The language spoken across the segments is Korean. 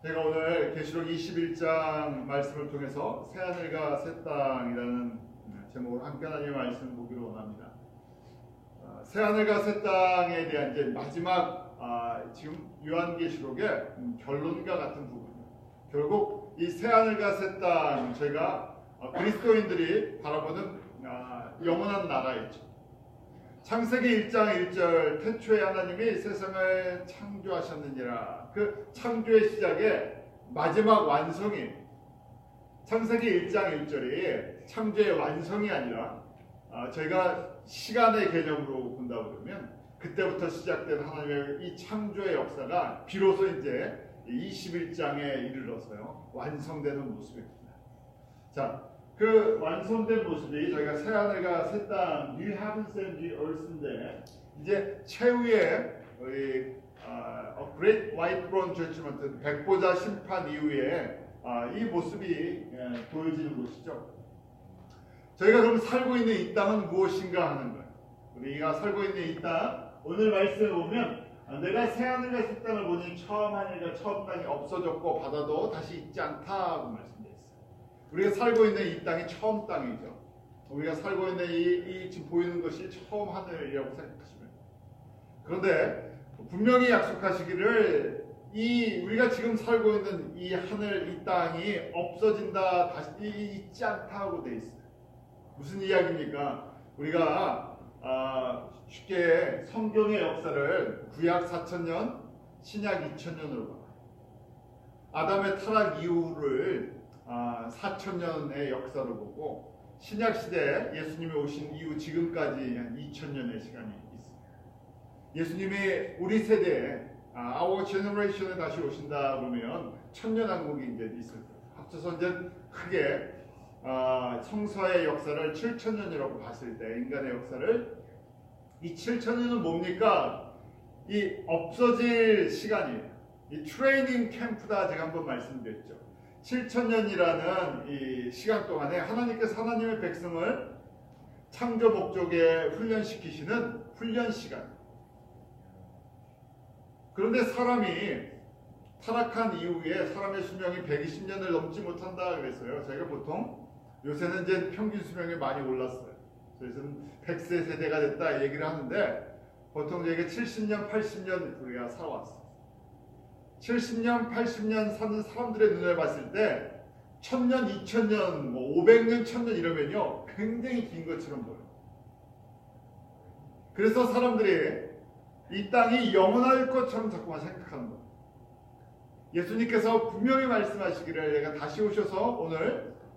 제가 오늘 계시록 21장 말씀을 통해서 새하늘과 새 땅이라는 제목으로 함께 하나님의 말씀을 보기를 원합니다. 새하늘과 새 땅에 대한 이제 마지막 지금 요한계시록의 결론과 같은 부분이에요. 결국 이 새하늘과 새 땅, 저희가 그리스도인들이 바라보는 영원한 나라이죠. 창세기 1장 1절 태초에 하나님이 세상을 창조하셨느니라. 그 창조의 시작의 마지막 완성이 창세기 1장 1절이 창조의 완성이 아니라 저희가 시간의 개념으로 본다고 그러면 그때부터 시작된 하나님의 이 창조의 역사가 비로소 이제 21장에 이르러서요 완성되는 모습입니다. 자, 그 완성된 모습이 저희가 새하늘과 새 땅, New Heavens and New Earth인데 이제 최후의 우리 Great White Throne Judgment, 백보자 심판 이후에 이 모습이 보여지는 것이죠. 저희가 그럼 살고 있는 이 땅은 무엇인가 하는 거예요. 우리가 살고 있는 이 땅, 오늘 말씀에 보면 내가 새하늘과 새 땅을 보니 처음 하늘과 처음 땅이 없어졌고 바다도 다시 있지 않다고 말씀드렸어요. 우리가 살고 있는 이 땅이 처음 땅이죠. 우리가 살고 있는 이 지금 보이는 것이 처음 하늘이라고 생각하시면. 그런데 분명히 약속하시기를 우리가 지금 살고 있는 이 하늘, 이 땅이 없어진다, 다시 있지 않다고 돼 있어요. 무슨 이야기입니까? 우리가 쉽게 성경의 역사를 구약 4000년, 신약 2000년으로 봐요. 아담의 타락 이후를 4000년의 역사로 보고 신약 시대 예수님이 오신 이후 지금까지 한 2000년의 시간이 있습니다. 예수님이 우리 세대에 our generation에 다시 오신다 그러면 천년왕국이 이제 있을 거예요. 합쳐서 이제 크게 성서의 역사를 7000년이라고 봤을 때 인간의 역사를 이 7000년은 뭡니까? 이 없어질 시간이에요. 이 트레이닝 캠프다 제가 한번 말씀드렸죠. 7000년이라는 이 시간 동안에 하나님께서 하나님의 백성을 창조 목적에 훈련시키시는 훈련 시간. 그런데 사람이 타락한 이후에 사람의 수명이 120년을 넘지 못한다 그래서요. 저희가 보통 요새는 이제 평균 수명이 많이 올랐어요. 그래서 100세 세대가 됐다 얘기를 하는데 보통 저희가 70년, 80년 우리가 살아왔어요. 70년, 80년 사는 사람들의 눈을 봤을 때 1000년, 2000년, 500년, 1000년 이러면요 굉장히 긴 것처럼 보여요. 그래서 사람들이 이 땅이 영원할 것처럼 자꾸만 생각하는 거예요. 예수님께서 분명히 말씀하시기를 내가 다시 오셔서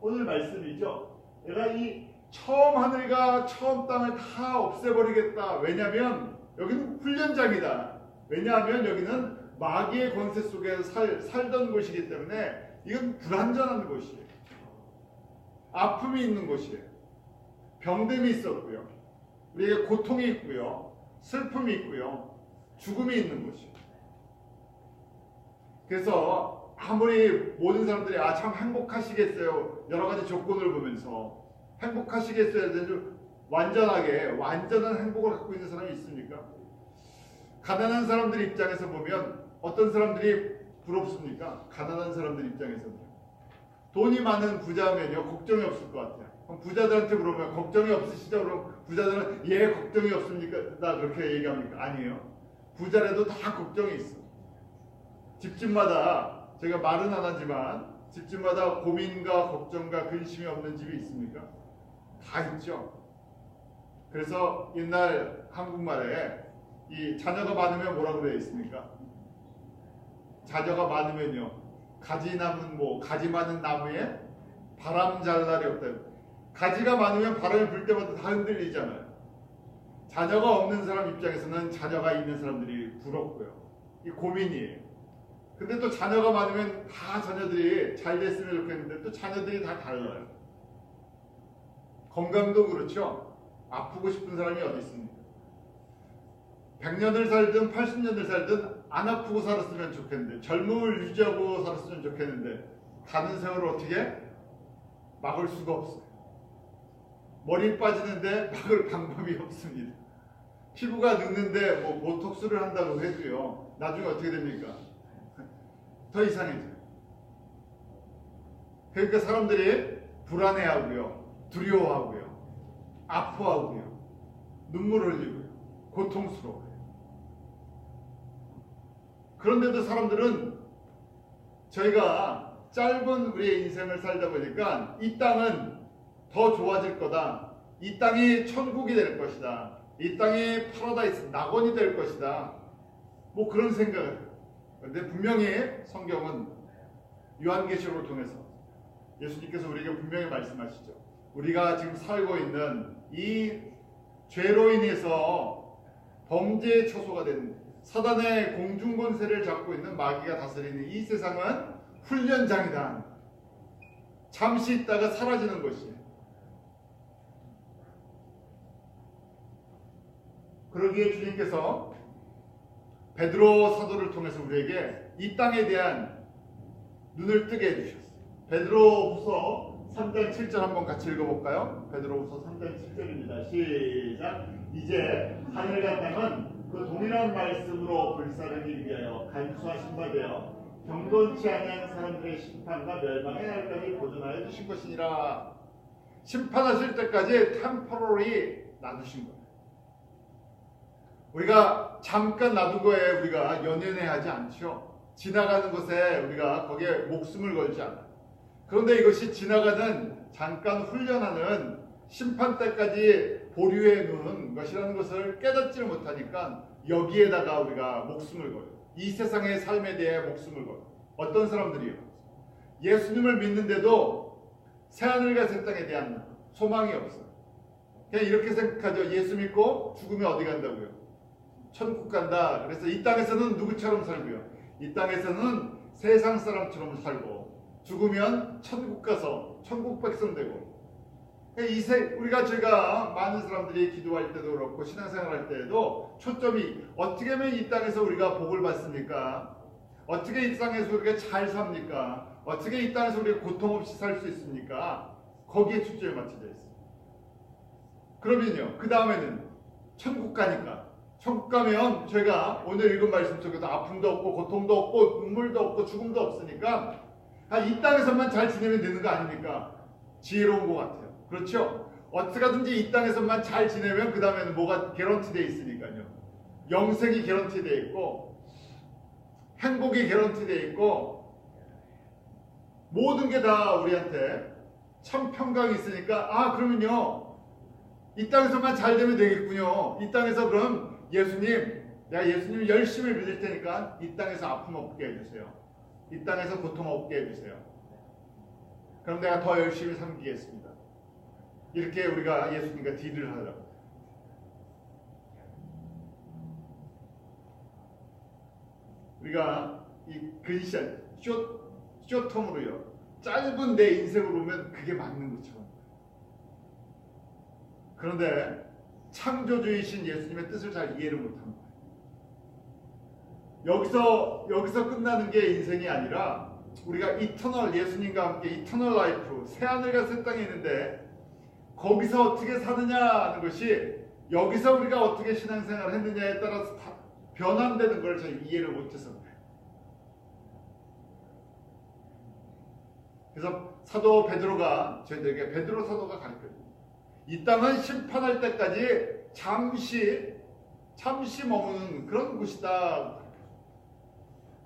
오늘 말씀이죠. 내가 이 처음 하늘과 처음 땅을 다 없애버리겠다. 왜냐하면 여기는 훈련장이다. 왜냐하면 여기는 마귀의 권세 속에 살던 곳이기 때문에 이건 불완전한 곳이에요. 아픔이 있는 곳이에요. 병듦이 있었고요. 우리에게 고통이 있고요. 슬픔이 있고요. 죽음이 있는 곳이에요. 그래서 아무리 모든 사람들이 참 행복하시겠어요. 여러 가지 조건을 보면서 행복하시겠어요. 완전한 행복을 갖고 있는 사람이 있습니까? 가난한 사람들 입장에서 보면 어떤 사람들이 부럽습니까? 가난한 사람들 입장에서는 돈이 많은 부자면요 걱정이 없을 것 같아요. 그럼 부자들한테 물어보면 걱정이 없으시죠? 그럼 부자들은 걱정이 없습니까? 나 그렇게 얘기합니까? 아니에요. 부자라도 다 걱정이 있어. 집집마다 제가 말은 안 하지만 집집마다 고민과 걱정과 근심이 없는 집이 있습니까? 다 있죠. 그래서 옛날 한국말에 이 자녀가 많으면 뭐라고 되어 있습니까? 자녀가 많으면요 가지 많은 나무에 바람 잘 날이 없다. 가지가 많으면 바람이 불 때마다 다 흔들리잖아요. 자녀가 없는 사람 입장에서는 자녀가 있는 사람들이 부럽고요. 이 고민이에요. 근데 또 자녀가 많으면 다 자녀들이 잘 됐으면 좋겠는데 또 자녀들이 다 달라요. 건강도 그렇죠. 아프고 싶은 사람이 어디 있습니까? 100년을 살든 80년을 살든 안 아프고 살았으면 좋겠는데 젊음을 유지하고 살았으면 좋겠는데 가는 세월을 어떻게 막을 수가 없어요. 머리 빠지는데 막을 방법이 없습니다. 피부가 늙는데 보톡스를 한다고 해도요 나중에 어떻게 됩니까? 더 이상해져요. 그러니까 사람들이 불안해하고요, 두려워하고요, 아파하고요, 눈물을 흘리고요, 고통스러워요. 그런데도 사람들은 저희가 짧은 우리의 인생을 살다 보니까 이 땅은 더 좋아질 거다, 이 땅이 천국이 될 것이다, 이 땅이 파라다이스 낙원이 될 것이다, 뭐 그런 생각을 해요. 그런데 분명히 성경은 요한계시록을 통해서 예수님께서 우리에게 분명히 말씀하시죠. 우리가 지금 살고 있는 이 죄로 인해서 범죄의 처소가 된 사단의 공중권세를 잡고 있는 마귀가 다스리는 이 세상은 훈련장이다. 잠시 있다가 사라지는 것이에요. 그러기에 주님께서 베드로 사도를 통해서 우리에게 이 땅에 대한 눈을 뜨게 해주셨어요. 베드로후서 3장 7절 한번 같이 읽어볼까요? 베드로후서 3장 7절입니다. 시작. 이제 하늘과 땅은 그 동일한 말씀으로 불사르기 위하여 간수하신 바 되어 경건치 아니한 사람들의 심판과 멸망의 날까지 보존하여 주신 것이니라. 심판하실 때까지 템포러리 놔두신 거예요. 우리가 잠깐 놔둔 거에 우리가 연연해하지 않죠. 지나가는 것에 우리가 거기에 목숨을 걸지 않아요. 그런데 이것이 지나가는 잠깐 훈련하는 심판 때까지 보류해 놓은 것이라는 것을 깨닫지를 못하니까 여기에다가 우리가 목숨을 걸어요. 이 세상의 삶에 대해 목숨을 걸어요. 어떤 사람들이요? 예수님을 믿는데도 새하늘과 새 땅에 대한 소망이 없어요. 그냥 이렇게 생각하죠. 예수 믿고 죽으면 어디 간다고요? 천국 간다. 그래서 이 땅에서는 누구처럼 살고요? 이 땅에서는 세상 사람처럼 살고 죽으면 천국 가서 천국 백성 되고. 우리가 제가 많은 사람들이 기도할 때도 그렇고 신앙생활 할 때에도 초점이 어떻게 하면 이 땅에서 우리가 복을 받습니까? 어떻게 이 땅에서 우리가 잘 삽니까? 어떻게 이 땅에서 우리가 고통 없이 살 수 있습니까? 거기에 초점이 맞춰져 있어요. 그러면요, 그 다음에는 천국 가니까, 천국 가면 저희가 오늘 읽은 말씀 속에도 아픔도 없고 고통도 없고 눈물도 없고 죽음도 없으니까 이 땅에서만 잘 지내면 되는 거 아닙니까? 지혜로운 것 같아요. 그렇죠? 어떻게 하든지 이 땅에서만 잘 지내면 그 다음에는 뭐가 개런티되어 있으니까요. 영생이 개런티되어 있고 행복이 개런티되어 있고 모든 게 다 우리한테 천평강이 있으니까 그러면요, 이 땅에서만 잘 되면 되겠군요. 이 땅에서 그럼 내가 예수님 열심히 믿을 테니까 이 땅에서 아픔 없게 해주세요. 이 땅에서 고통 없게 해주세요. 그럼 내가 더 열심히 섬기겠습니다. 이렇게 우리가 예수님과 딜을 하더라고요. 우리가 이 근시한 쇼텀으로요, 짧은 내 인생으로 보면 그게 맞는 것처럼. 그런데 창조주이신 예수님의 뜻을 잘 이해를 못한 거예요. 여기서 끝나는 게 인생이 아니라 우리가 이터널, 예수님과 함께 이터널 라이프, 새하늘과 새 땅에 있는데 거기서 어떻게 사느냐 하는 것이 여기서 우리가 어떻게 신앙생활을 했느냐에 따라서 다 변환되는 걸 잘 이해를 못해서 그래요. 그래서 사도 베드로가 저희들에게 베드로 사도가 가르쳐요. 이 땅은 심판할 때까지 잠시 머무는 그런 곳이다.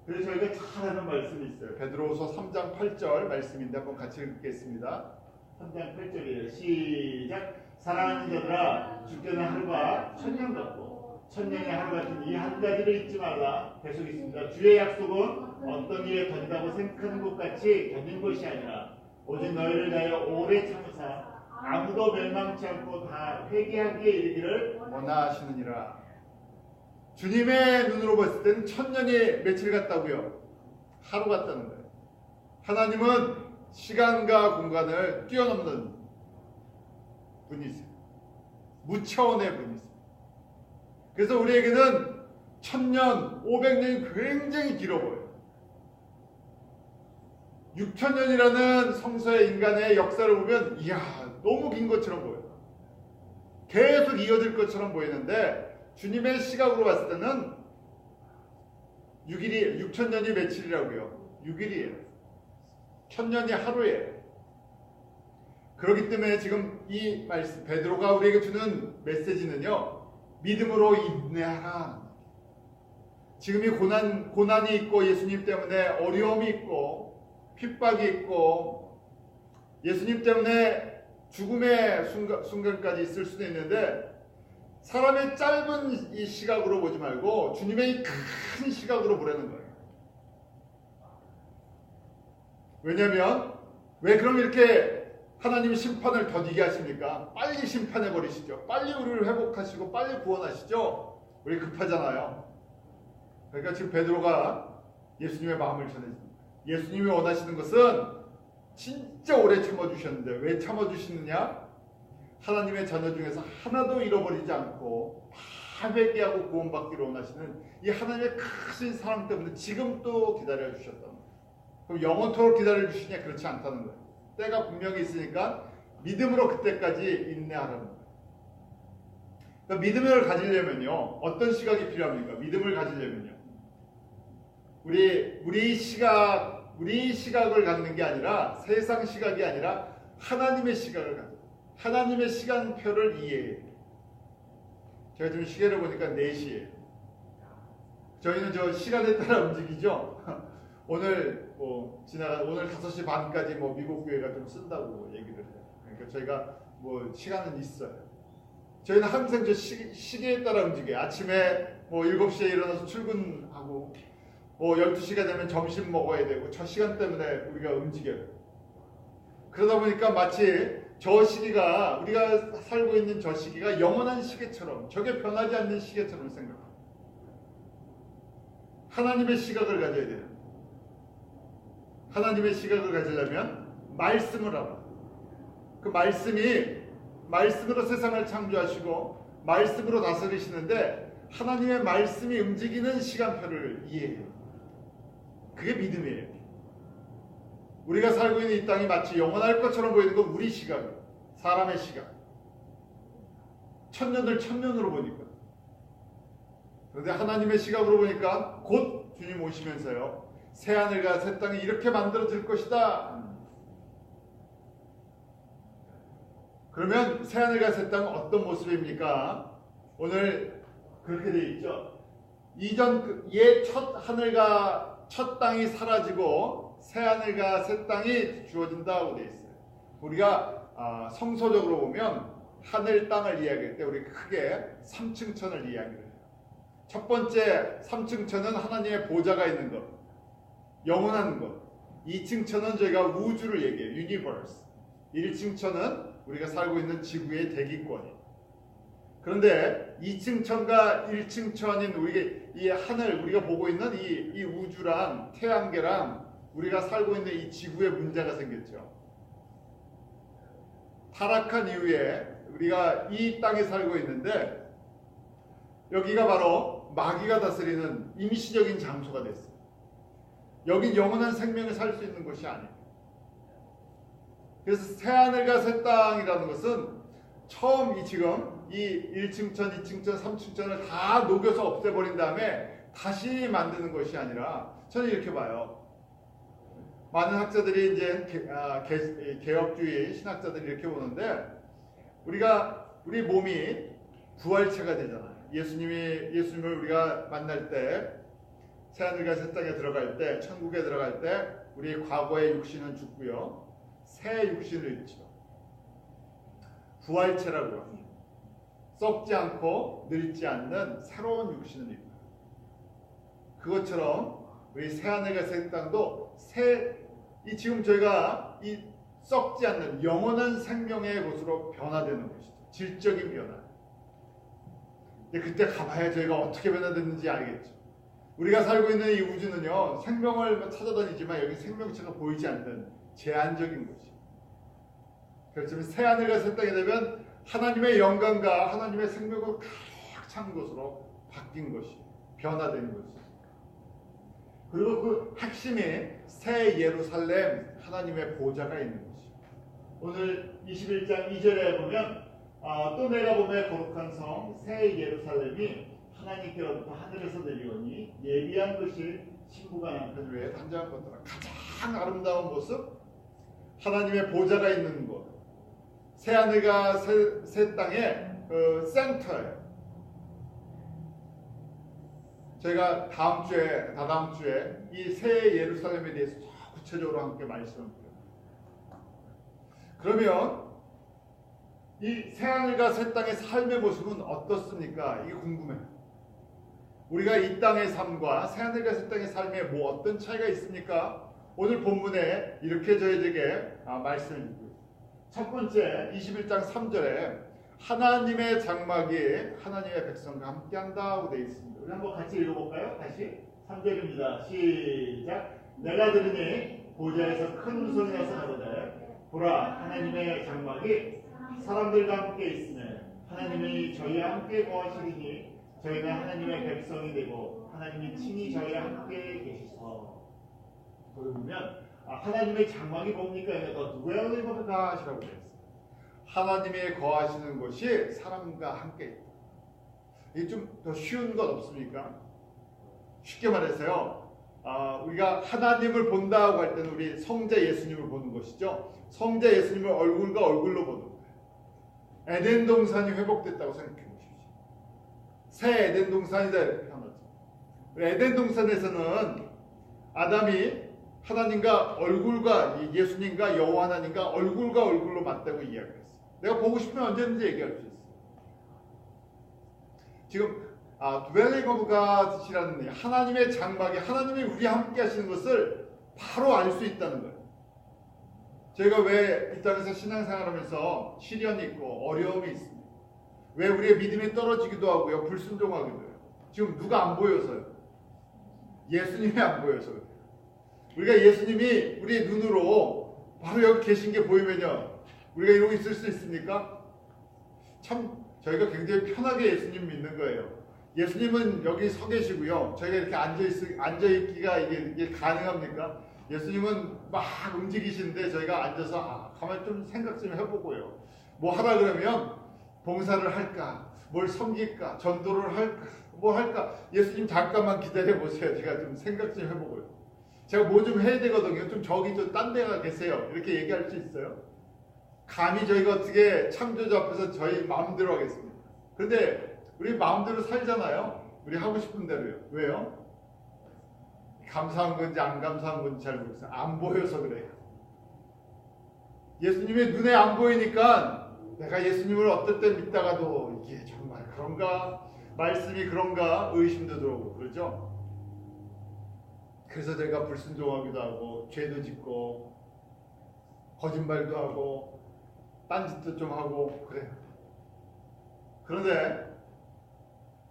그래서 저희가 잘 아는 말씀이 있어요. 베드로후서 3장 8절 말씀인데 한번 같이 읽겠습니다. 3장 8절이에요. 시작. 사랑하는 자들아, 주께는 하루가 천년 같고 천년이 하루 같은 이 한 가지를 잊지 말라. 계속 있습니다. 주의 약속은 어떤 일에 견다고 생각하는 것 같이 견딘 것이 아니라 오직 너희를 위하여 오래 참으사 아무도 멸망치 않고 다 회개하기에 이르기를 원하시느니라. 주님의 눈으로 봤을 때는 천년이 며칠 같다고요? 하루 같다는 거예요. 하나님은 시간과 공간을 뛰어넘는 분이세요. 무차원의 분이세요. 그래서 우리에게는 1000년, 500년이 굉장히 길어 보여요. 6000년이라는 성서의 인간의 역사를 보면 이야, 너무 긴 것처럼 보여요. 계속 이어질 것처럼 보이는데 주님의 시각으로 봤을 때는 6일이 6000년이 며칠이라고요? 6일이에요. 천년이 하루예요. 그렇기 때문에 지금 이 말씀 베드로가 우리에게 주는 메시지는요, 믿음으로 인내하라. 지금 이 고난이 있고 예수님 때문에 어려움이 있고 핍박이 있고 예수님 때문에 죽음의 순간까지 있을 수도 있는데, 사람의 짧은 이 시각으로 보지 말고 주님의 이 큰 시각으로 보라는 거예요. 왜냐하면 왜 그럼 이렇게 하나님이 심판을 더디게 하십니까? 빨리 심판해 버리시죠. 빨리 우리를 회복하시고 빨리 구원하시죠. 우리 급하잖아요. 그러니까 지금 베드로가 예수님의 마음을 전해줍니다. 예수님이 원하시는 것은 진짜 오래 참아주셨는데 왜 참아주시느냐? 하나님의 자녀 중에서 하나도 잃어버리지 않고 다 회개하고 구원받기를 원하시는 이 하나님의 크신 사랑 때문에 지금 또 기다려주셨다는 거예요. 그럼 영원토록 기다려주시냐? 그렇지 않다는 거예요. 때가 분명히 있으니까 믿음으로 그때까지 인내하라는 거예요. 그러니까 믿음을 가지려면요, 어떤 시각이 필요합니까? 믿음을 가지려면요, 우리 시각을 갖는 게 아니라, 세상 시각이 아니라 하나님의 시각을 갖는, 하나님의 시간표를 이해해요. 제가 지금 시계를 보니까 4시예요. 저희는 저 시간에 따라 움직이죠. 오늘 오늘 5시 반까지 미국 교회가 좀 쓴다고 얘기를 해요. 그러니까 저희가 시간은 있어요. 저희는 항상 저 시계에 따라 움직여요. 아침에 7시에 일어나서 출근하고 12시가 되면 점심 먹어야 되고 저 시간 때문에 우리가 움직여요. 그러다 보니까 마치 저 시기가, 우리가 살고 있는 저 시기가 영원한 시계처럼, 저게 변하지 않는 시계처럼 생각합니다. 하나님의 시각을 가져야 돼요. 하나님의 시각을 가지려면 말씀을 알아. 그 말씀으로 세상을 창조하시고 말씀으로 다스리시는데, 하나님의 말씀이 움직이는 시간표를 이해해요. 그게 믿음이에요. 우리가 살고 있는 이 땅이 마치 영원할 것처럼 보이는 건 우리 시각이에요. 사람의 시각. 천년을 천년으로 보니까. 그런데 하나님의 시각으로 보니까 곧 주님 오시면서요, 새하늘과 새 땅이 이렇게 만들어질 것이다. 그러면 새하늘과 새 땅은 어떤 모습입니까? 오늘 그렇게 되어 있죠. 이전 옛 첫 하늘과 첫 땅이 사라지고 새하늘과 새 땅이 주어진다고 되어 있어요. 우리가 성서적으로 보면 하늘 땅을 이야기할 때 우리 크게 3층천을 이야기를 해요. 첫 번째 3층천은 하나님의 보좌가 있는 것, 영원한 것. 2층천은 저희가 우주를 얘기해요. 유니버스. 1층천은 우리가 살고 있는 지구의 대기권이에요. 그런데 2층천과 1층천인 우리 이 하늘, 우리가 보고 있는 이 우주랑 태양계랑 우리가 살고 있는 이 지구에 문제가 생겼죠. 타락한 이후에 우리가 이 땅에 살고 있는데, 여기가 바로 마귀가 다스리는 임시적인 장소가 됐어요. 여긴 영원한 생명을 살 수 있는 곳이 아니에요. 그래서 새하늘과 새 땅이라는 것은 처음 지금 이 1층천, 2층천, 3층천을 다 녹여서 없애버린 다음에 다시 만드는 것이 아니라, 저는 이렇게 봐요. 많은 학자들이 이제 개혁주의 신학자들이 이렇게 보는데, 우리 몸이 부활체가 되잖아요. 예수님을 우리가 만날 때, 새하늘과 새 땅에 들어갈 때, 천국에 들어갈 때 우리 과거의 육신은 죽고요, 새 육신을 입죠. 부활체라고요. 썩지 않고 늙지 않는 새로운 육신을 입어요. 그것처럼 우리 새하늘과 새 땅도 지금 저희가 이 썩지 않는 영원한 생명의 곳으로 변화되는 것이죠. 질적인 변화. 근데 그때 가봐야 저희가 어떻게 변화됐는지 알겠죠. 우리가 살고 있는 이 우주는요, 생명을 찾아다니지만 여기 생명체가 보이지 않는 제한적인 곳이에요. 그렇지만 새하늘과 새 땅이 되면 하나님의 영광과 하나님의 생명을 가득 찬 곳으로 바뀐 것이에요. 변화된 것이에요. 그리고 그 핵심이 새 예루살렘, 하나님의 보좌가 있는 것이에요. 오늘 21장 2절에 보면 또 내가 보매 거룩한 성 새 예루살렘이 하나님께로부터 하늘에서 내려오니 예비한 것이 신부가 남편 외에 단장한 것들아. 가장 아름다운 모습, 하나님의 보좌가 있는 곳, 새하늘과 새 땅의 그 센터예요. 저희가 다다음 주에 이 새 예루살렘에 대해서 구체적으로 함께 말씀을 드려요. 그러면 이 새하늘과 새 땅의 삶의 모습은 어떻습니까? 이게 궁금해요. 우리가 이 땅의 삶과 새하늘과 새 땅의 삶에 뭐 어떤 차이가 있습니까? 오늘 본문에 이렇게 저희에게 말씀을 주고 있습니다. 첫 번째 21장 3절에 하나님의 장막이 하나님의 백성과 함께한다고 되어 있습니다. 우리 한번 같이 읽어볼까요? 다시 3절입니다. 시작. 내가 들으니 보좌에서 큰 소리가 나거든 보라 하나님의 장막이 사람들과 함께 있으며 하나님이 저희와 함께 거하시리니 저희는 하나님의 백성이 되고 하나님이 친히 저희와 함께 계시소. 거기 보면 하나님의 장막이 뭡니까? 더 누구야 의거가 하시라고 되어 있어요. 하나님이 거하시는 곳이 사람과 함께 있다. 이게 좀 더 쉬운 것 없습니까? 쉽게 말해서요. 우리가 하나님을 본다고 할 때는 우리 성자 예수님을 보는 것이죠. 성자 예수님을 얼굴과 얼굴로 보는 거예요. 에덴 동산이 회복됐다고 생각해 보십시오. 새 에덴 동산이다 이렇게 표현하죠. 에덴 동산에서는 아담이 하나님과 얼굴과 예수님과 여호와 하나님과 얼굴과 얼굴로 맞다고 이야기했어요. 내가 보고 싶으면 언제든지 얘기할 수 있어요. 지금 dwelling of God이라는 하나님의 장막에 하나님이 우리와 함께 하시는 것을 바로 알 수 있다는 거예요. 저희가 왜 이 땅에서 신앙생활하면서 시련이 있고 어려움이 있습니다. 왜 우리의 믿음이 떨어지기도 하고요. 불순종하기도 해요. 지금 누가 안 보여서요. 예수님이 안 보여서 그래요. 우리가 예수님이 우리의 눈으로 바로 여기 계신 게 보이면요. 우리가 이러고 있을 수 있습니까? 참 저희가 굉장히 편하게 예수님 믿는 거예요. 예수님은 여기 서 계시고요. 저희가 이렇게 앉아있기가 이게 가능합니까? 예수님은 막 움직이시는데 저희가 앉아서 가만히 좀 생각 좀 해보고요. 뭐 하라 그러면 봉사를 할까? 뭘 섬길까? 전도를 할까? 뭐 할까? 예수님 잠깐만 기다려보세요. 제가 좀 생각 좀 해보고요. 제가 뭐 좀 해야 되거든요. 좀 저기 좀 딴 데가 계세요. 이렇게 얘기할 수 있어요? 감히 저희가 어떻게 창조주 앞에서 저희 마음대로 하겠습니까? 그런데 우리 마음대로 살잖아요. 우리 하고 싶은 대로요. 왜요? 감사한 건지 안 감사한 건지 잘 모르겠어요. 안 보여서 그래요. 예수님의 눈에 안 보이니까 내가 예수님을 어떨 때 믿다가도 이게 정말 그런가? 말씀이 그런가? 의심도 들어오고 그러죠? 그래서 제가 불순종하기도 하고 죄도 짓고 거짓말도 하고 딴짓도 좀 하고 그래요. 그런데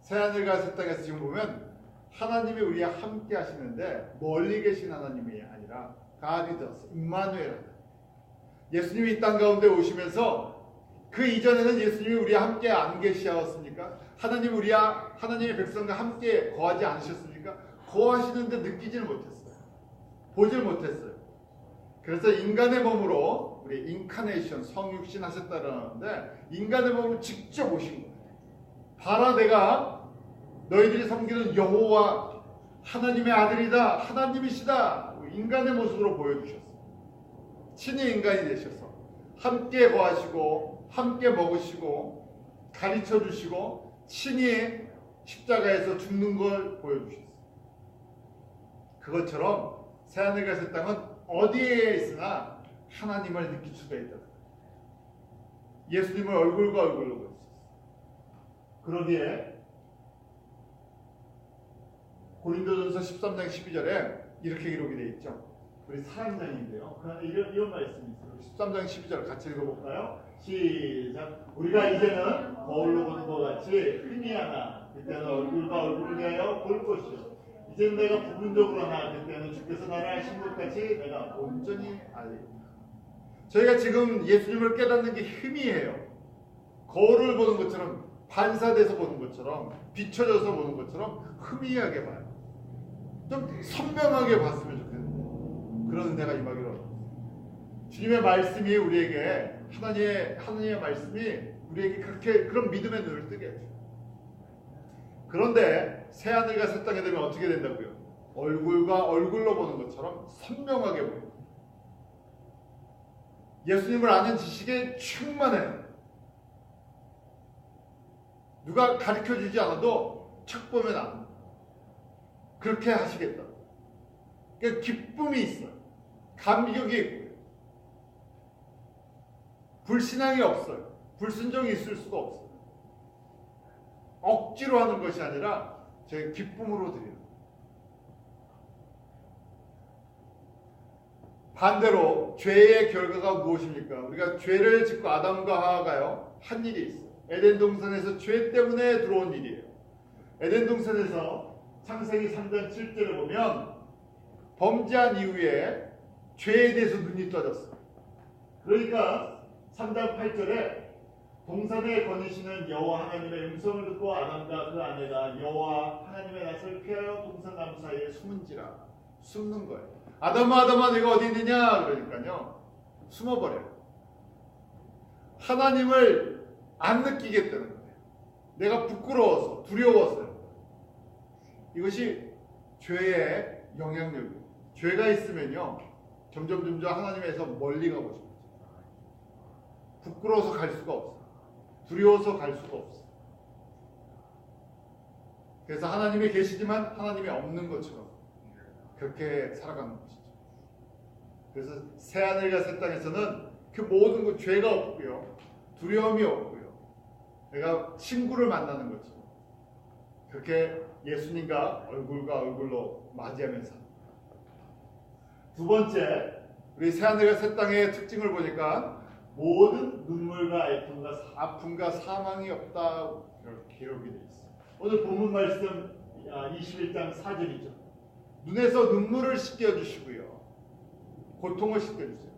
새하늘과 새 땅에서 지금 보면 하나님이 우리와 함께 하시는데 멀리 계신 하나님이 아니라 God is 임마누엘. 예수님이 이 땅 가운데 오시면서 그 이전에는 예수님이 우리와 함께 안 계시었습니까? 하나님의 백성과 함께 거하지 않으셨습니까? 거하시는데 느끼지는 못했어요. 보질 못했어요. 그래서 인간의 몸으로 우리 인카네이션 성육신 하셨다라는데 인간의 몸으로 직접 오신 거예요. 봐라 내가 너희들이 섬기는 여호와 하나님의 아들이다. 하나님이시다. 인간의 모습으로 보여주셨어요. 친히 인간이 되셔서 함께 거하시고 함께 먹으시고 가르쳐주시고 친히 십자가에서 죽는 걸 보여주셨어요. 그것처럼 새하늘과 새 땅은 어디에 있으나 하나님을 느낄 수가 있다. 예수님을 얼굴과 얼굴로 볼 수 있어요. 그러기에 고린도전서 13장 12절에 이렇게 기록이 되어 있죠. 우리 4장인데요. 이런 말씀이 있어요. 13장 12절 같이 읽어볼까요? 시작. 우리가 이제는 거울로 보는 것 같이 흔히 하나 그때는 얼굴과 얼굴을 대하여 볼 것이요. 이제는 내가 부분적으로 하나 그때는 주께서 나를 하신 것 같이 내가 온전히 알리라. 저희가 지금 예수님을 깨닫는 게 희미해요. 거울을 보는 것처럼 반사돼서 보는 것처럼 비춰져서 보는 것처럼 희미하게 봐요. 좀 선명하게 봤으면 좋겠는데 그런 은혜가 임하기로 주님의 말씀이 우리에게 하나님의 말씀이 우리에게 그런 믿음의 눈을 뜨게 해줘요. 그런데 새하늘과 새 땅에 되면 어떻게 된다고요? 얼굴과 얼굴로 보는 것처럼 선명하게 보여요. 예수님을 아는 지식에 충만해요. 누가 가르쳐주지 않아도 책 보면 압니다. 그렇게 하시겠다. 그러니까 기쁨이 있어요. 감격이 있고요. 불신앙이 없어요. 불순종이 있을 수가 없어요. 억지로 하는 것이 아니라 제 기쁨으로 드려요. 반대로 죄의 결과가 무엇입니까? 우리가 죄를 짓고 아담과 하와가요 한 일이 있어요. 에덴 동산에서 죄 때문에 들어온 일이에요. 에덴 동산에서 창세기 3장 7절을 보면 범죄한 이후에 죄에 대해서 눈이 떠졌어요. 그러니까 3장 8절에 동산에 거니시는 여호와 하나님의 음성을 듣고 아담과 그 아내가 여호와 하나님의 낯을 피하여 동산 나무 사이에 숨은지라. 숨는 거예요. 아담아 아담아 내가 어디 있느냐 그러니까요 숨어버려요. 하나님을 안 느끼겠다는 거예요. 내가 부끄러워서 두려워서요. 이것이 죄의 영향력이에요. 죄가 있으면요 점점 하나님에서 멀리 가고 싶어요. 부끄러워서 갈 수가 없어요. 두려워서 갈 수가 없어요. 그래서 하나님이 계시지만 하나님이 없는 것처럼 그렇게 살아가는 것이죠. 그래서 새하늘과 새 땅에서는 그 모든 것 죄가 없고요. 두려움이 없고요. 내가 친구를 만나는 거죠. 그렇게 예수님과 얼굴과 얼굴로 맞이하면서. 두 번째, 우리 새하늘과 새 땅의 특징을 보니까 모든 눈물과 애통과 아픔과 사망이 없다 이렇게 기록이 되어 있어요. 오늘 본문 말씀 21장 4절이죠. 눈에서 눈물을 씻겨주시고요. 고통을 씻겨주세요.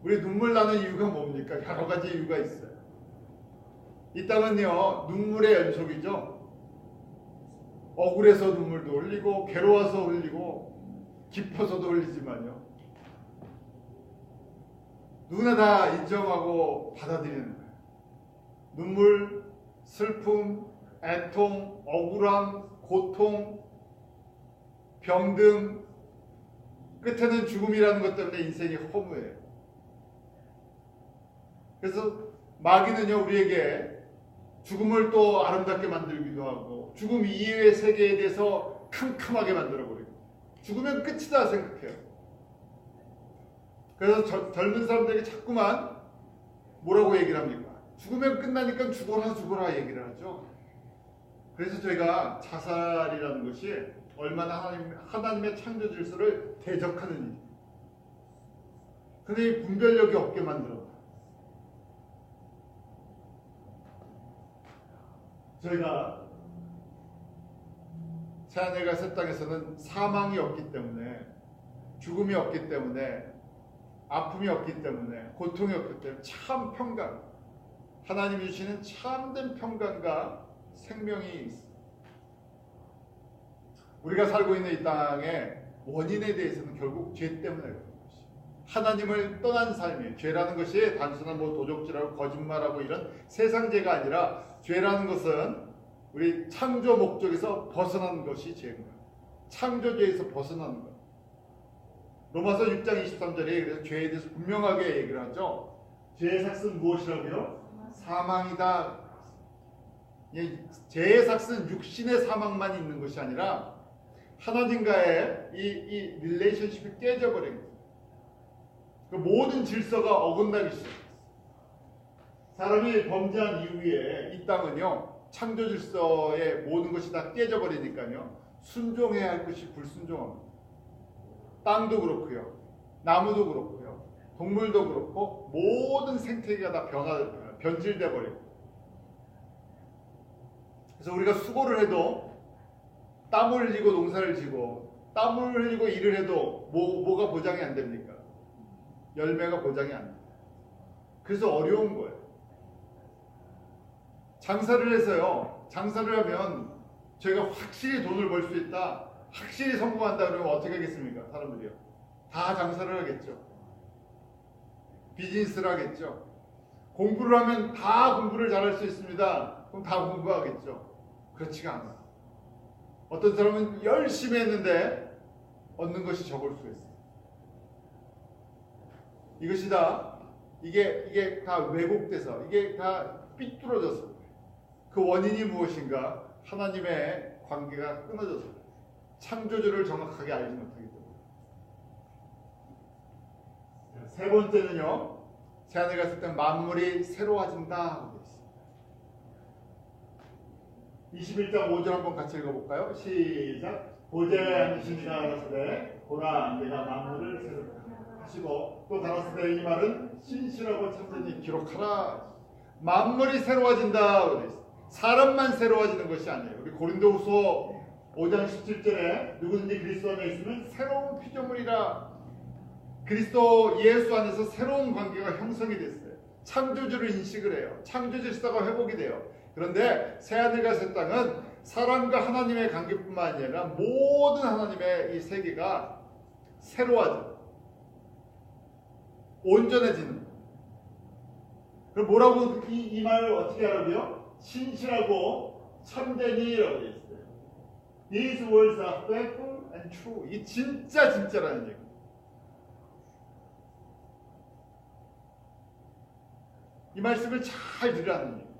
우리 눈물 나는 이유가 뭡니까? 여러 가지 이유가 있어요. 이 땅은요 눈물의 연속이죠. 억울해서 눈물도 흘리고 괴로워서 흘리고 기뻐서도 흘리지만요. 누구나 다 인정하고 받아들이는 거예요. 눈물, 슬픔, 애통, 억울함, 고통, 병든 끝에는 죽음이라는 것 때문에 인생이 허무해요. 그래서 마귀는요 우리에게 죽음을 또 아름답게 만들기도 하고 죽음 이후의 세계에 대해서 캄캄하게 만들어버리고 죽으면 끝이다 생각해요. 그래서 젊은 사람들에게 자꾸만 뭐라고 얘기를 합니까? 죽으면 끝나니까 죽어라 얘기를 하죠. 그래서 저희가 자살이라는 것이 얼마나 하나님의 창조 질서를 대적하는 일이에요. 근데 이 분별력이 없게 만들어. 저희가 새하늘과 새 땅에서는 사망이 없기 때문에 죽음이 없기 때문에 아픔이 없기 때문에 고통이 없기 때문에 참 평강 하나님이 주시는 참된 평강과 생명이 있습니다. 우리가 살고 있는 이 땅의 원인에 대해서는 결국 죄 때문에 그런 것이에요. 하나님을 떠난 삶이에요. 죄라는 것이 단순한 도적질하고 거짓말하고 이런 세상죄가 아니라 죄라는 것은 우리 창조 목적에서 벗어나는 것이 죄입니다. 창조죄에서 벗어나는 것. 로마서 6장 23절에 그래서 죄에 대해서 분명하게 얘기를 하죠. 죄의 삭은 무엇이라고요? 사망이다. 죄의 삭은 육신의 사망만 있는 것이 아니라 하나님과의 이 릴레이션십이 깨져버린 거예요. 그 모든 질서가 어긋나기 시작했어요. 사람이 범죄한 이후에 이 땅은요 창조 질서의 모든 것이 다 깨져버리니까요 순종해야 할 것이 불순종합니다. 땅도 그렇고요, 나무도 그렇고요, 동물도 그렇고 모든 생태계가 다 변질돼 버리고. 그래서 우리가 수고를 해도 땀을 흘리고 농사를 지고 땀을 흘리고 일을 해도 뭐가 보장이 안 됩니까? 열매가 보장이 안 됩니다. 그래서 어려운 거예요. 장사를 해서요. 장사를 하면 저희가 확실히 돈을 벌 수 있다, 확실히 성공한다 그러면 어떻게 하겠습니까? 사람들이요. 다 장사를 하겠죠. 비즈니스를 하겠죠. 공부를 하면 다 공부를 잘할 수 있습니다. 그럼 다 공부하겠죠. 그렇지가 않아요. 어떤 사람은 열심히 했는데 얻는 것이 적을 수 있어요. 이것이 다 이게 다 왜곡돼서 이게 다 삐뚤어져서 그 원인이 무엇인가? 하나님의 관계가 끊어져서 창조주를 정확하게 알지 못하기 때문에. 세 번째는요. 새하늘 갔을 때 만물이 새로워진다. 21장 5절 한번 같이 읽어볼까요? 시작. 보좌에 앉으신 이가 가라사대 보라 내가 만물을 새롭게 하시고 또 가라사대 이 말은 신실하고 참되니 기록하라. 만물이 새로워진다. 사람만 새로워지는 것이 아니에요. 우리 고린도후서 5장 17절에 누구든지 그리스도 안에 있으면 새로운 피조물이라. 그리스도 예수 안에서 새로운 관계가 형성이 됐어요. 창조주를 인식을 해요. 창조주 시대가 회복이 돼요. 그런데 새하늘과 새 땅은 사람과 하나님의 관계뿐만 아니라 모든 하나님의 이 세계가 새로워져 온전해지는. 그럼 뭐라고 이 말을 어떻게 하라고요? 신실하고 참되니라고 되어 있어요. These words are faithful and true. 이 진짜라는 얘기. 이 말씀을 잘 들으라는 얘기.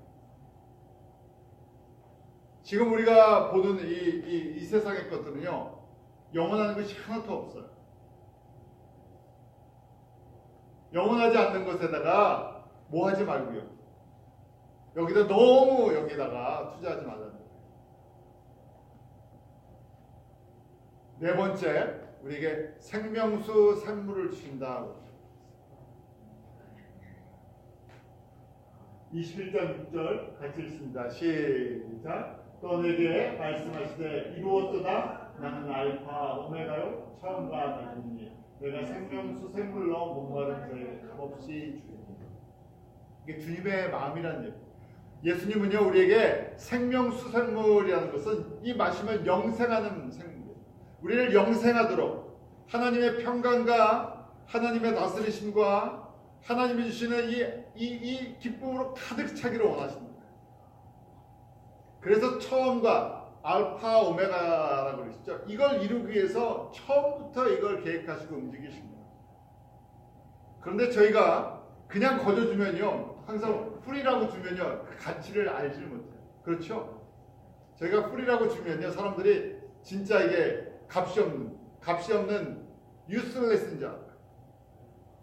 지금 우리가 보는 이 세상의 것들은요, 영원한 것이 하나도 없어요. 영원하지 않는 것에다가 뭐 하지 말고요. 여기다 너무 여기다가 투자하지 말라는 거예요. 네 번째, 우리에게 생명수 샘물을 주신다. 21장 6절 같이 읽습니다. 시작. 또 내게 말씀하시되 이루었도다. 나는 알파 오메가요 처음과 나중이니 내가 생명수 샘물로 목마른 자에게 값없이 주리니. 이게 주님의 마음이라는 얘기. 예수님은요 우리에게 생명수 샘물이라는 것은 이 마시면 영생하는 생물. 우리를 영생하도록 하나님의 평강과 하나님의 다스리심과 하나님이 주시는 이 기쁨으로 가득 차기를 원하십니다. 그래서 처음과 알파 오메가라고 그러시죠. 이걸 이루기 위해서 처음부터 이걸 계획하시고 움직이십니다. 그런데 저희가 그냥 거저주면요, 항상 풀이라고 주면요, 그 가치를 알지 못해요. 그렇죠? 저희가 풀이라고 주면요, 사람들이 진짜 이게 값이 없는 유스레스인 줄 알아요.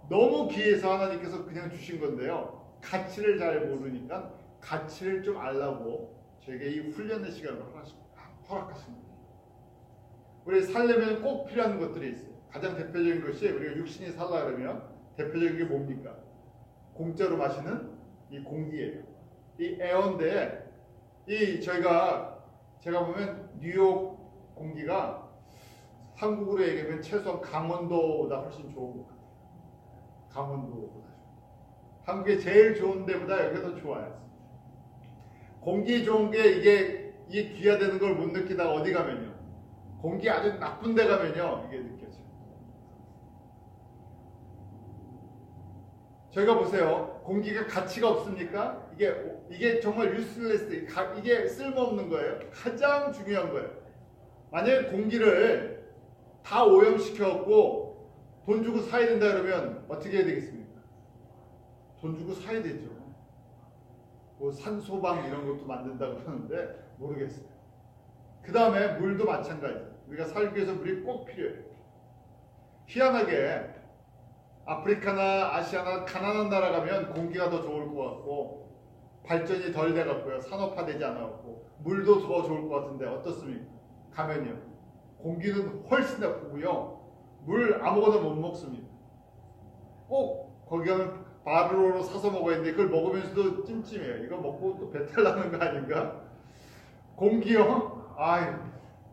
너무 귀해서 하나님께서 그냥 주신 건데요, 가치를 잘 모르니까 가치를 좀 알라고 저에게 이 훈련의 시간을 허락하십니다. 우리 살려면 꼭 필요한 것들이 있어요. 가장 대표적인 것이 우리가 육신이 살라 그러면 대표적인 게 뭡니까? 공짜로 마시는 이 공기예요. 이 에어인데 제가 보면 뉴욕 공기가 한국으로 얘기하면 최소한 강원도보다 훨씬 좋은 것 같아요. 강원도보다. 한국에 제일 좋은 데보다 여기가 더 좋아요. 공기 좋은 게 이게 귀하다는 걸 못 느끼다가 어디 가면요, 공기 아주 나쁜 데 가면요 이게 느껴져요. 저희가 보세요. 공기가 가치가 없습니까? 이게 정말 유스레스, 이게 쓸모없는 거예요. 가장 중요한 거예요. 만약에 공기를 다 오염시켜갖고 돈 주고 사야 된다 그러면 어떻게 해야 되겠습니까? 돈 주고 사야 되죠. 뭐 산소방 이런 것도 만든다고 하는데 모르겠어요. 그 다음에 물도 마찬가지예요. 우리가 살기 위해서 물이 꼭 필요해요. 희한하게 아프리카나 아시아나 가난한 나라 가면 공기가 더 좋을 것 같고 발전이 덜 돼갖고요, 산업화되지 않아갖고 물도 더 좋을 것 같은데 어떻습니까? 가면요, 공기는 훨씬 나쁘고요, 물 아무거나 못 먹습니다. 꼭 거기 가면 바르로로 사서 먹어야 되는데 그걸 먹으면서도 찜찜해요. 이거 먹고 또 배탈 나는 거 아닌가? 공기요?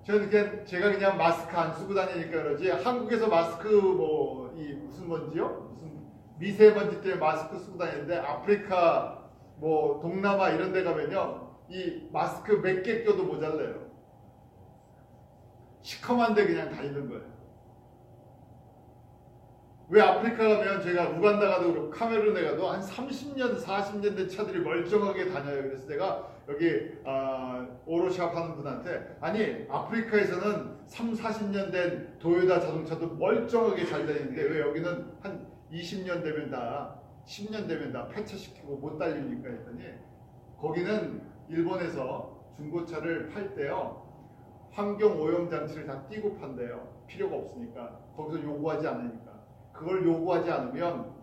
제가 그냥 마스크 안 쓰고 다니니까 그러지, 한국에서 마스크 무슨 먼지요? 무슨 미세먼지 때문에 마스크 쓰고 다니는데 아프리카 동남아 이런 데 가면요 이 마스크 몇 개 껴도 모자라요. 시커먼데 그냥 다니는 거예요. 왜 아프리카 가면 제가 우간다 가도 그렇고 카메룬에 가도 한 30년, 40년 된 차들이 멀쩡하게 다녀요. 그래서 내가 여기 오로샵 하는 분한테 아니 아프리카에서는 3, 40년 된 도요타 자동차도 멀쩡하게 잘 다니는데 왜 여기는 한 20년 되면 다 10년 되면 다 폐차시키고 못 달립니까 했더니 거기는 일본에서 중고차를 팔 때요 환경 오염 장치를 다 띄고 판대요. 필요가 없으니까 거기서 요구하지 않으니까 그걸 요구하지 않으면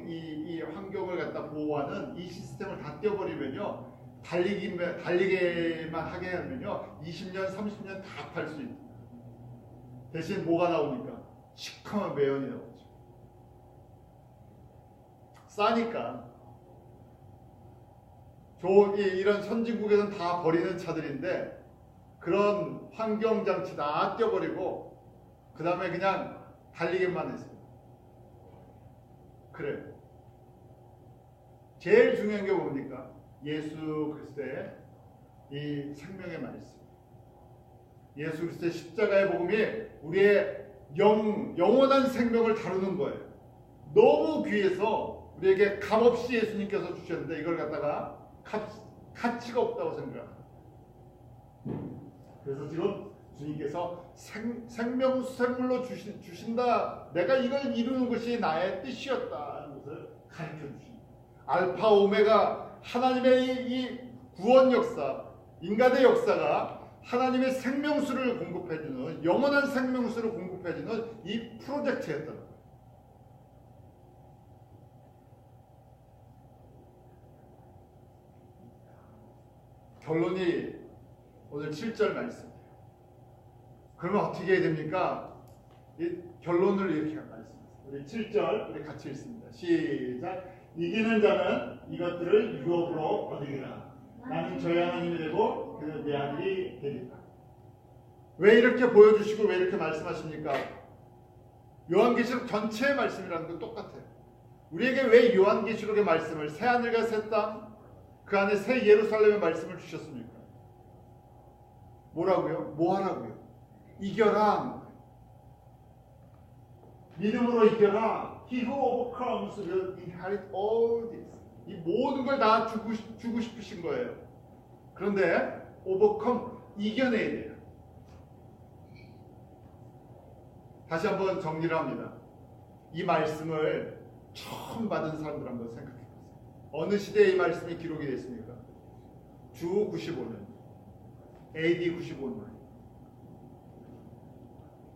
이 환경을 갖다 보호하는 이 시스템을 다 떼어버리면요 달리게만 하게 하면요 20년 30년 다 팔 수 있다. 대신 뭐가 나오니까 시커먼 매연이 나오죠. 싸니까. 이런 선진국에서는 다 버리는 차들인데 그런 환경장치 다 떼어버리고 그 다음에 그냥 달리기만 했어요. 그래요. 제일 중요한 게 뭡니까? 예수 그리스도의 이 생명의 말씀. 예수 그리스도의 십자가의 복음이 우리의 영원한 생명을 다루는 거예요. 너무 귀해서 우리에게 값없이 예수님께서 주셨는데 이걸 갖다가 가치가 없다고 생각합니다. 그래서 지금 주님께서 생명수생물로 주신다. 내가 이걸 이루는 것이 나의 뜻이었다 하는 것을 가르쳐 주십니다. 알파 오메가 하나님의 이 구원 역사, 인간의 역사가 하나님의 생명수를 공급해주는 영원한 생명수를 공급해주는 이 프로젝트였던 거예요. 결론이 오늘 7절 말씀이에요. 그러면 어떻게 해야 됩니까? 이 결론을 이렇게 말씀하세요. 우리 7절 우리 같이 읽습니다. 시작. 이기는 자는 이것들을 유업으로 얻으리라. 나는 저희 하나님이 되고 그는 내 아들이 되리라. 왜 이렇게 보여주시고 왜 이렇게 말씀하십니까? 요한계시록 전체의 말씀이라는 건 똑같아요. 우리에게 왜 요한계시록의 말씀을 새하늘과 새 땅 그 안에 새 예루살렘의 말씀을 주셨습니까? 뭐라고요? 뭐 하라고요? 이겨라. 믿음으로 이겨라. He who overcomes will inherit all this. 이 모든 걸 다 주고 싶으신 거예요. 그런데 overcome, 이겨내야 돼요. 다시 한번 정리를 합니다. 이 말씀을 처음 받은 사람들 한번 생각해 보세요. 어느 시대에 이 말씀이 기록이 됐습니까? 주 95년, AD 95년.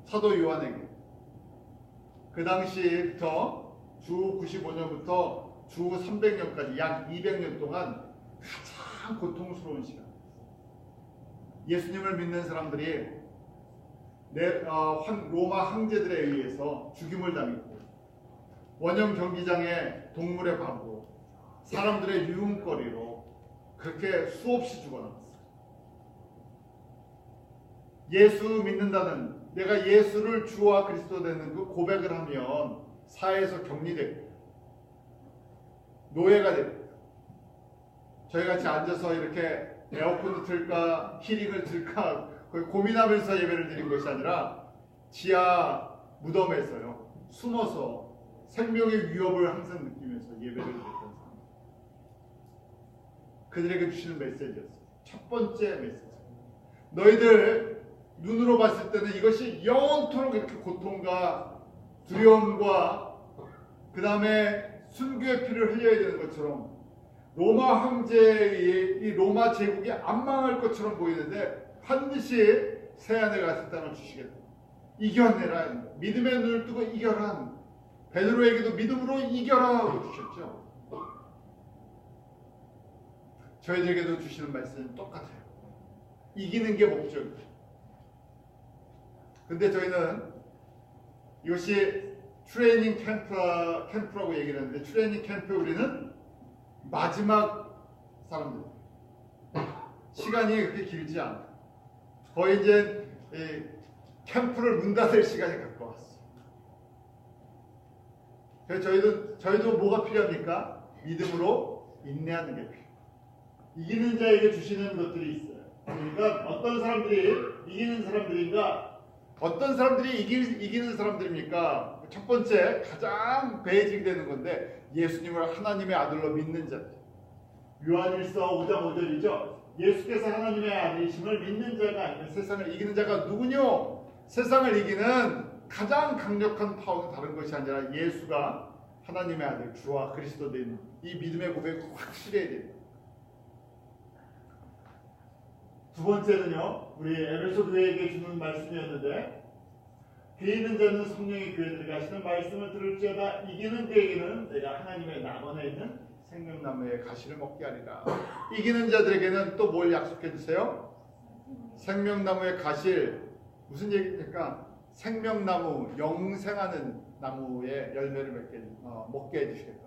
사도 요한에게 그 당시부터 주 95년부터 주 300년까지 약 200년 동안 가장 고통스러운 시간. 예수님을 믿는 사람들이 로마 황제들에 의해서 죽임을 당했고 원형 경기장에 동물의 밥으로 사람들의 유흥거리로 그렇게 수없이 죽어나갔어요. 예수 믿는다는 내가 예수를 주와 그리스도 되는 그 고백을 하면 사회에서 격리되고 노예가 됩니다. 저희같이 앉아서 이렇게 에어컨을 틀까 히링을 틀까 고민하면서 예배를 드린 것이 아니라 지하 무덤에서요 숨어서 생명의 위협을 항상 느끼면서 예배를 드렸던 사람. 그들에게 주시는 메시지였어요. 첫 번째 메시지. 너희들 눈으로 봤을 때는 이것이 영원토록 이렇게 고통과 두려움과 그 다음에 순교의 피를 흘려야 되는 것처럼 로마 황제의 이 로마 제국이 안 망할 것처럼 보이는데 반드시 새하늘과 새 땅을 주시겠다. 이겨내라. 믿음의 눈을 뜨고 이겨라. 베드로에게도 믿음으로 이겨라 하고 주셨죠. 저희들에게도 주시는 말씀은 똑같아요. 이기는 게 목적이에요. 근데 저희는 이것이 트레이닝 캠프라고 얘기를 하는데 트레이닝 캠프 우리는 마지막 사람들 시간이 그렇게 길지 않아요. 거의 이제 캠프를 문 닫을 시간이 가까웠어요. 그래서 저희도 뭐가 필요합니까? 믿음으로 인내하는 게 필요해요. 이기는 자에게 주시는 것들이 있어요. 그러니까 어떤 사람들이 이기는 사람들인가? 어떤 사람들이 이기는 사람들입니까? 첫 번째 가장 베이징되는 건데 예수님을 하나님의 아들로 믿는 자들. 요한일서 5장 5절이죠. 예수께서 하나님의 아들이심을 믿는 자가 아니면 세상을 이기는 자가 누구뇨? 세상을 이기는 가장 강력한 파워는 다른 것이 아니라 예수가 하나님의 아들 주와 그리스도 된 이 믿음의 고백이 확실해야 됩니다. 두 번째는요, 우리 에베소 교회에게 주는 말씀이었는데, 귀 있는 자는 성령의 교회 들어가시는 말씀을 들을지어다 이기는 자에게는 내가 하나님의 나번에 있는 생명나무의 가시를 먹게 하리라. 이기는 자들에게는 또 뭘 약속해 주세요? 생명나무의 가시를. 무슨 얘기입니까? 생명나무, 영생하는 나무의 열매를 먹게 해주시겠다.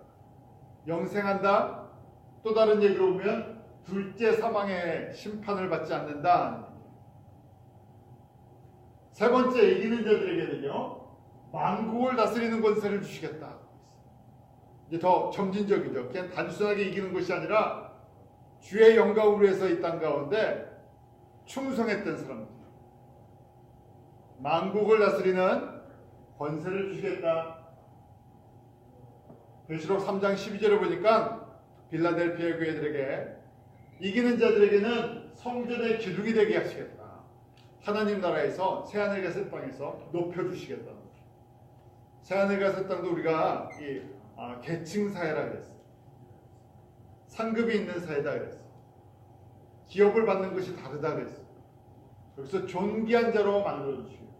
영생한다. 또 다른 얘기로 보면 둘째 사망의 심판을 받지 않는다. 세 번째, 이기는 자들에게는요, 만국을 다스리는 권세를 주시겠다. 이제 더 점진적이죠. 그냥 단순하게 이기는 것이 아니라 주의 영광을 위해서 이 땅 가운데 충성했던 사람들, 만국을 다스리는 권세를 주시겠다. 계시록 3장 12절을 보니까 빌라델피아 교회들에게 이기는 자들에게는 성전의 기둥이 되게 하시겠다. 하나님 나라에서 새하늘과 새 땅에서 높여주시겠다. 새하늘과 새 땅도 우리가 계층 사회라 그랬어. 상급이 있는 사회다 그랬어. 기업을 받는 것이 다르다 그랬어. 여기서 존귀한 자로 만들어주시고,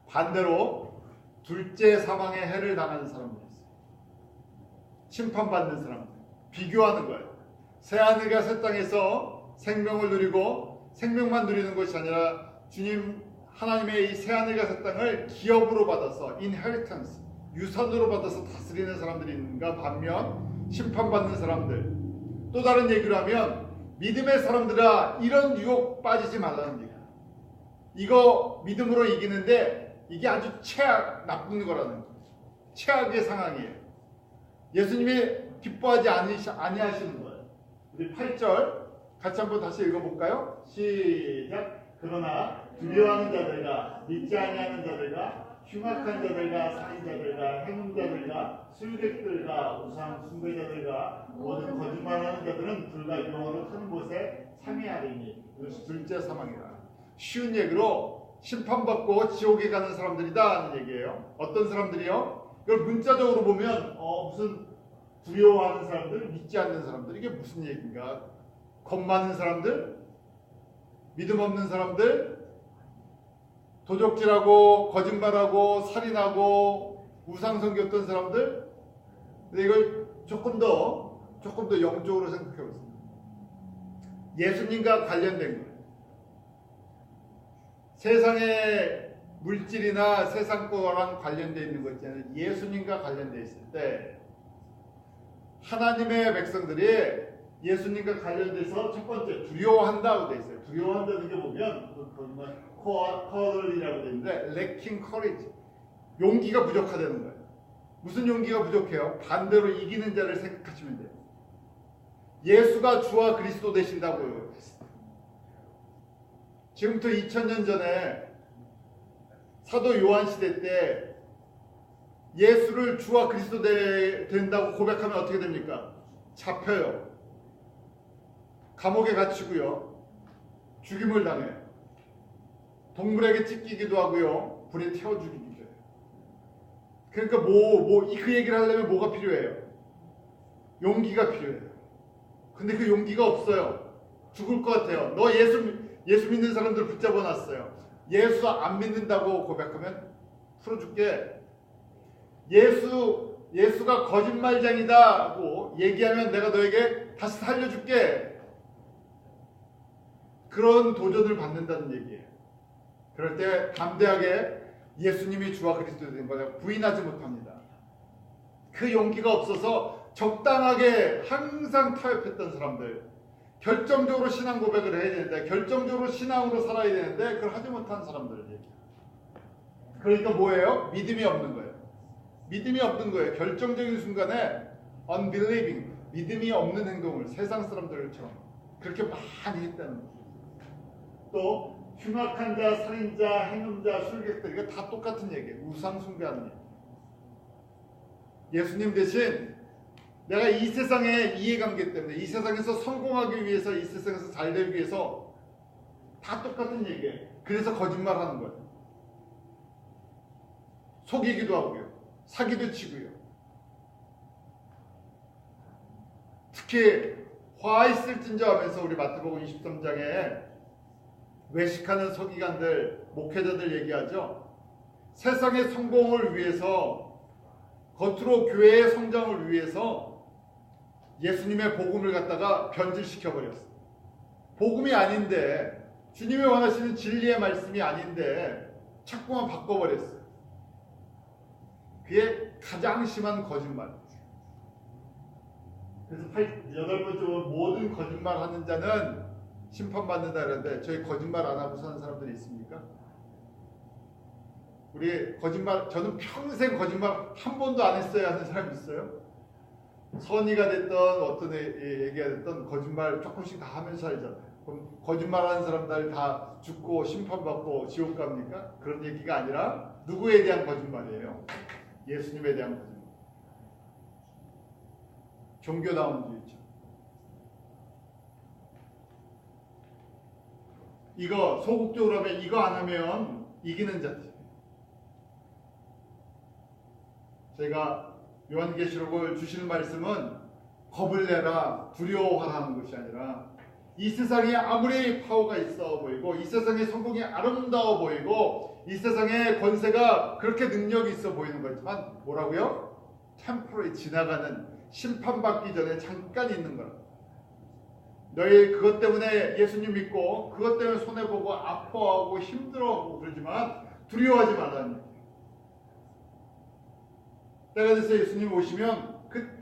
반대로 둘째 사망의 해를 당하는 사람들이 있어요. 심판받는 사람들. 비교하는 거예요. 새하늘과 새 땅에서 생명을 누리고 생명만 누리는 것이 아니라 주님 하나님의 이 새하늘과 새 땅을 기업으로 받아서 inheritance, 유산으로 받아서 다스리는 사람들이 있는가 반면 심판받는 사람들. 또 다른 얘기로 하면 믿음의 사람들아 이런 유혹 빠지지 말라는 얘기야. 이거 믿음으로 이기는데 이게 아주 나쁜 거라는 거예요. 최악의 상황이에요. 예수님이 기뻐하지 아니하시는 거예요. 우리 8절 같이 한번 다시 읽어볼까요? 시작. 그러나 두려워하는 자들과 믿지 아니하는 자들과 흉악한 자들과 살인자들과 행음자들과 술객들과 우상 숭배자들과 모든 거짓말하는 자들은 불과 유황으로 타는 곳에 참여하리니 이것이 둘째 사망이라. 쉬운 얘기로 심판받고 지옥에 가는 사람들이다 하는 얘기예요. 어떤 사람들이요? 이걸 문자적으로 보면 무슨 두려워하는 사람들, 믿지 않는 사람들, 이게 무슨 얘기인가? 겁 많은 사람들, 믿음 없는 사람들, 도적질하고 거짓말하고 살인하고 우상 섬겼던 사람들. 근데 이걸 조금 더 영적으로 생각해 보세요. 예수님과 관련된 거예요. 세상의 물질이나 세상 거랑 관련되어 있는 것 있잖아요. 예수님과 관련되어 있을 때 하나님의 백성들이 예수님과 관련돼서 첫 번째 두려워한다고 되어 있어요. 두려워한다는 게 보면 cowardi라고 되어 있는데 lacking courage, 용기가 부족하다는 거예요. 무슨 용기가 부족해요? 반대로 이기는 자를 생각하시면 돼요. 예수가 주와 그리스도 되신다고요. 지금부터 2000년 전에 사도 요한 시대 때 예수를 주와 그리스도 된다고 고백하면 어떻게 됩니까? 잡혀요. 감옥에 갇히고요. 죽임을 당해요. 동물에게 찢기기도 하고요. 불에 태워 죽이기도 해요. 그러니까 그 얘기를 하려면 뭐가 필요해요? 용기가 필요해요. 근데 그 용기가 없어요. 죽을 것 같아요. 너 예수 믿는 사람들 붙잡아 놨어요. 예수 안 믿는다고 고백하면 풀어줄게. 예수가 거짓말장이다고 얘기하면 내가 너에게 다시 살려줄게. 그런 도전을 받는다는 얘기예요. 그럴 때 담대하게 예수님이 주와 그리스도 된 거냐 부인하지 못합니다. 그 용기가 없어서 적당하게 항상 타협했던 사람들, 결정적으로 신앙 고백을 해야 되는데, 결정적으로 신앙으로 살아야 되는데 그걸 하지 못한 사람들을 얘기해요. 그러니까 뭐예요? 믿음이 없는 거예요. 믿음이 없는 거예요. 결정적인 순간에 unbelieving, 믿음이 없는 행동을 세상 사람들처럼 그렇게 많이 했다는 거예요. 또 흉악한 자, 살인자, 행음자, 술객들, 이거 다 똑같은 얘기예요. 우상 숭배하는 얘기. 예수님 대신 내가 이 세상의 이해관계 때문에, 이 세상에서 성공하기 위해서, 이 세상에서 잘 되기 위해서 다 똑같은 얘기예요. 그래서 거짓말하는 거예요. 속이기도 하고요. 사기도 치고요. 특히 화 있을진저 하면서 우리 마태복음 23장에 외식하는 서기관들, 목회자들 얘기하죠. 세상의 성공을 위해서, 겉으로 교회의 성장을 위해서 예수님의 복음을 갖다가 변질시켜 버렸어요. 복음이 아닌데, 주님이 원하시는 진리의 말씀이 아닌데 자꾸만 바꿔버렸어요. 그게 가장 심한 거짓말이죠. 그래서 8번째 모든 거짓말하는 자는 심판받는다 그러는데, 저희 거짓말 안 하고 사는 사람들이 있습니까? 우리 거짓말, 저는 평생 거짓말 한 번도 안 했어야 하는 사람 있어요? 선의가 됐던 어떤 얘기가 됐던 거짓말 조금씩 다 하면서 살잖아요. 그럼 거짓말하는 사람들 다 죽고 심판받고 지옥 갑니까? 그런 얘기가 아니라 누구에 대한 거짓말이에요? 예수님에 대한 거짓말. 종교다움주의죠. 이거 소극적으로 하면, 이거 안 하면 이기는 자들. 제가 요한계시록을 주시는 말씀은 겁을 내라, 두려워하라는 것이 아니라, 이 세상에 아무리 파워가 있어 보이고, 이 세상의 성공이 아름다워 보이고, 이 세상의 권세가 그렇게 능력이 있어 보이는 거지만 뭐라고요? 템포리 지나가는, 심판받기 전에 잠깐 있는 거라. 너희 그것 때문에 예수님 믿고 그것 때문에 손해보고 아파하고 힘들어하고 그러지만 두려워하지 말라는 얘기예요. 때가 돼서 예수님 오시면 그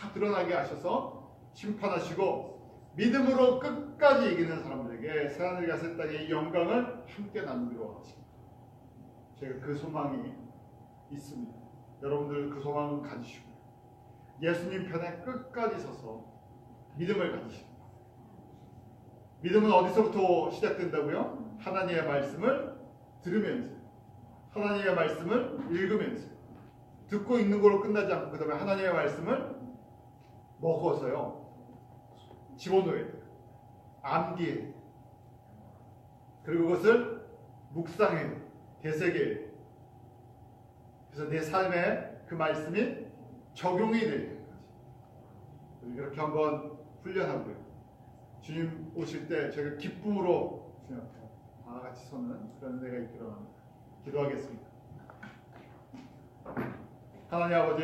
다 드러나게 하셔서 심판하시고 믿음으로 끝까지 이기는 사람들에게 새하늘과 새 땅의 영광을 함께 나누기로 하십니다. 제가 그 소망이 있습니다. 여러분들 그 소망을 가지시고 예수님 편에 끝까지 서서 믿음을 가지십니다. 믿음은 어디서부터 시작된다고요? 하나님의 말씀을 들으면서, 하나님의 말씀을 읽으면서, 듣고 있는 걸로 끝나지 않고 그 다음에 하나님의 말씀을 먹어서요, 집어넣어야 돼요. 암기해야 돼요. 그리고 그것을 묵상해야 돼요. 되새겨야 돼요. 그래서 내 삶에 그 말씀이 적용이 되는 거지. 그렇게 한번 훈련하고요. 주님 오실 때 저희가 기쁨으로 주님 앞에 다 같이 서는 그런 데가 있기로 합니다. 기도하겠습니다. 하나님 아버지,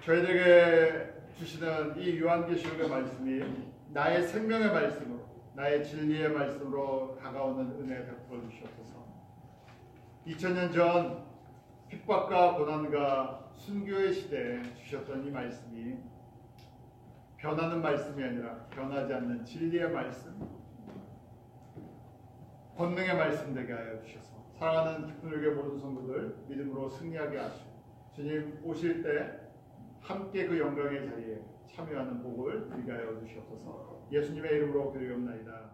저희들에게 주시는 이 요한계시록의 말씀이 나의 생명의 말씀으로, 나의 진리의 말씀으로 다가오는 은혜 베풀어 주시옵소서. 2000년 전 핍박과 고난과 순교의 시대에 주셨던 이 말씀이 변하는 말씀이 아니라 변하지 않는 진리의 말씀, 권능의 말씀 되게 하여 주셔서 사랑하는 기쁨의 모든 성도들 믿음으로 승리하게 하시고, 주님 오실 때 함께 그 영광의 자리에 참여하는 복을 누리게 하여 주시옵소서. 예수님의 이름으로 기도하옵나이다.